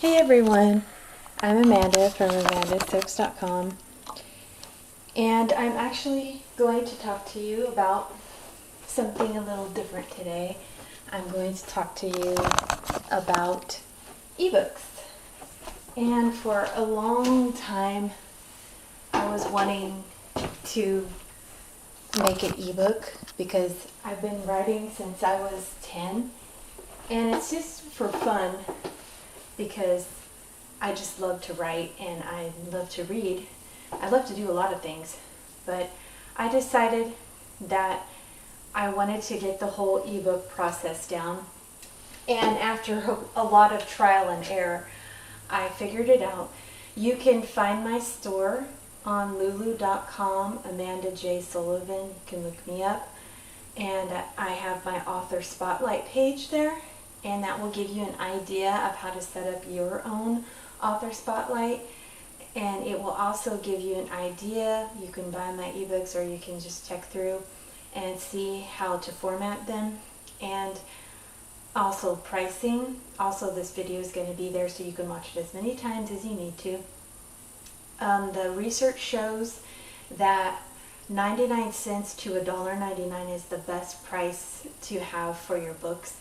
Hey everyone, I'm Amanda from amandassoaps.com, and I'm actually going to talk to you about something a little different today. I'm going to talk to you about ebooks. And for a long time, I was wanting to make an ebook because I've been writing since I was 10, and it's just for fun because I just love to write and I love to read. I love to do a lot of things, but I decided that I wanted to get the whole ebook process down. And after a lot of trial and error, I figured it out. You can find my store on lulu.com, Amanda J. Sullivan. You can look me up. And I have my author spotlight page there, and that will give you an idea of how to set up your own author spotlight. And it will also give you an idea. You can buy my ebooks or you can just check through and see how to format them, and also pricing. Also, this video is going to be there so you can watch it as many times as you need to. The research shows that 99 cents to $1.99 is the best price to have for your books.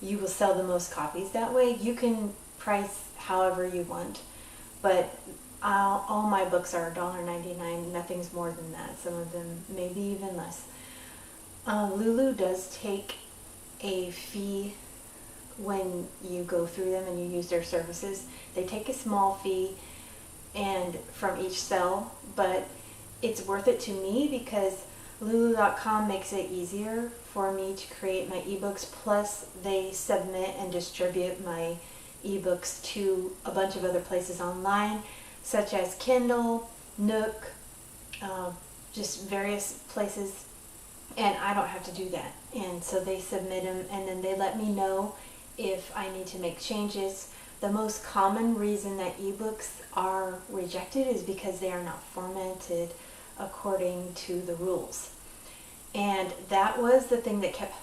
You will sell the most copies that way. You can price however you want, but all my books are $1.99. Nothing's more than that. Some of them maybe even less. Lulu does take a fee when you go through them and you use their services. They take a small fee and from each sale, but it's worth it to me because Lulu.com makes it easier for me to create my ebooks, plus they submit and distribute my ebooks to a bunch of other places online, such as Kindle, Nook, just various places, and I don't have to do that. And so they submit them and then they let me know if I need to make changes. The most common reason that ebooks are rejected is because they are not formatted according to the rules. And that was the thing that kept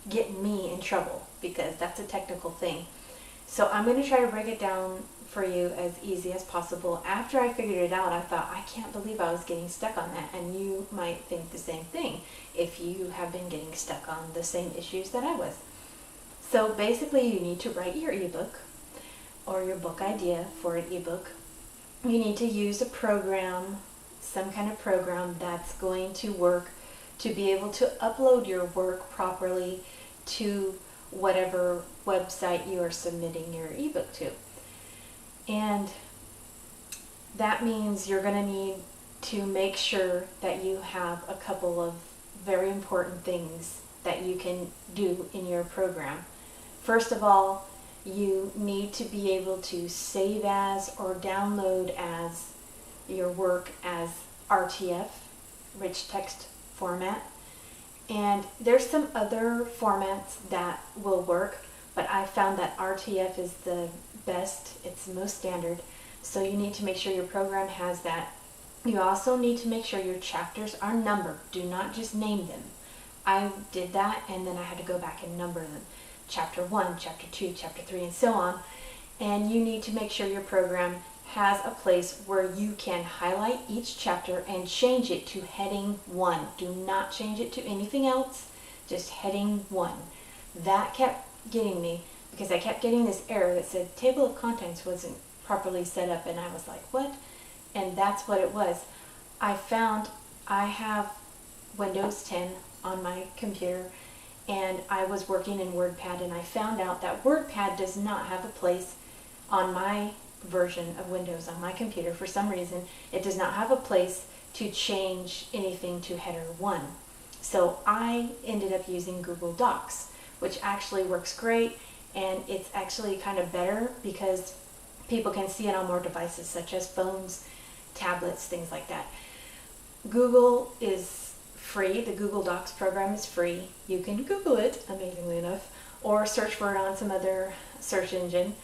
getting me in trouble, because that's a technical thing. So I'm going to try to break it down for you as easy as possible. After I figured it out, I thought, I can't believe I was getting stuck on that. And you might think the same thing if you have been getting stuck on the same issues that I was. So basically, you need to write your ebook or your book idea for an ebook. You need to use a program, some kind of program that's going to work to be able to upload your work properly to whatever website you are submitting your ebook to. And that means you're going to need to make sure that you have a couple of very important things that you can do in your program. First of all, you need to be able to save as or download as your work as RTF, rich text format. And there's some other formats that will work, but I found that RTF is the best. It's the most standard. So you need to make sure your program has that. You also need to make sure your chapters are numbered. Do not just name them. I did that and then I had to go back and number them. Chapter 1, Chapter 2, Chapter 3, and so on. And you need to make sure your program has a place where you can highlight each chapter and change it to heading 1. Do not change it to anything else, just heading 1. That kept getting me because I kept getting this error that said table of contents wasn't properly set up, and I was like, what? And that's what it was. I found I have Windows 10 on my computer, and I was working in WordPad, and I found out that WordPad does not have a place on my version of Windows on my computer. For some reason, it does not have a place to change anything to header 1. So I ended up using Google Docs, which actually works great, and it's actually kind of better because people can see it on more devices such as phones, tablets, things like that. Google is free. The Google Docs program is free. You can Google it, amazingly enough, or search for it on some other search engine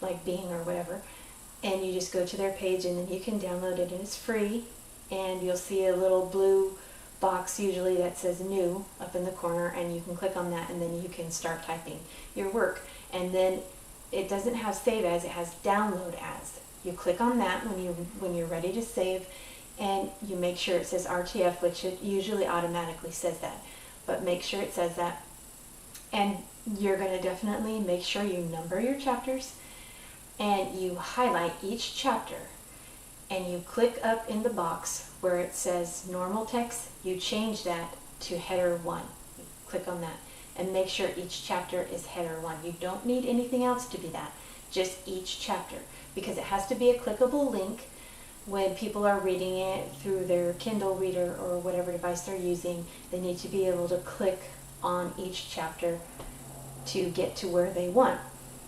like Bing or whatever, and you just go to their page and then you can download it, and it's free. And you'll see a little blue box usually that says new up in the corner, and you can click on that and then you can start typing your work. And then it doesn't have save as, it has download as. You click on that when you're ready to save, and you make sure it says RTF, which it usually automatically says that, but make sure it says that. And you're going to definitely make sure you number your chapters, and you highlight each chapter, and you click up in the box where it says normal text, you change that to header 1. Click on that and make sure each chapter is header 1. You don't need anything else to be that, just each chapter, because it has to be a clickable link. When people are reading it through their Kindle reader or whatever device they're using, they need to be able to click on each chapter to get to where they want,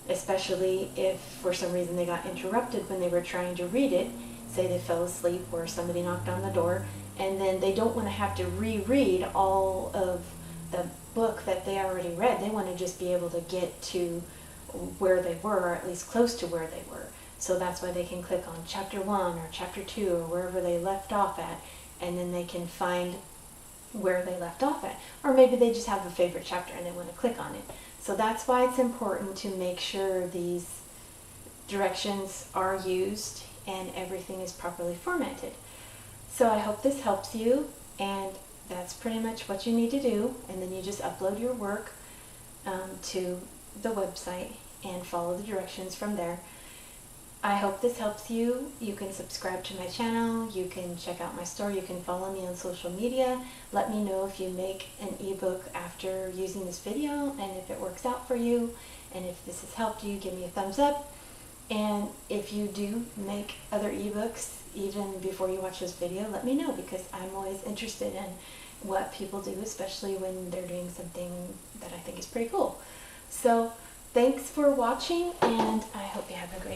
especially if for some reason they got interrupted when they were trying to read it. Say they fell asleep or somebody knocked on the door, and then they don't want to have to reread all of the book that they already read. They want to just be able to get to where they were, or at least close to where they were. So that's why they can click on chapter 1 or chapter 2 or wherever they left off at, and then they can find where they left off at. Or maybe they just have a favorite chapter and they want to click on it. So that's why it's important to make sure these directions are used and everything is properly formatted. So I hope this helps you, and that's pretty much what you need to do. And then you just upload your work to the website and follow the directions from there. I hope this helps you. You can subscribe to my channel, you can check out my store, you can follow me on social media. Let me know if you make an ebook after using this video and if it works out for you, and if this has helped you, give me a thumbs up. And if you do make other ebooks even before you watch this video, let me know, because I'm always interested in what people do, especially when they're doing something that I think is pretty cool. So thanks for watching, and I hope you have a great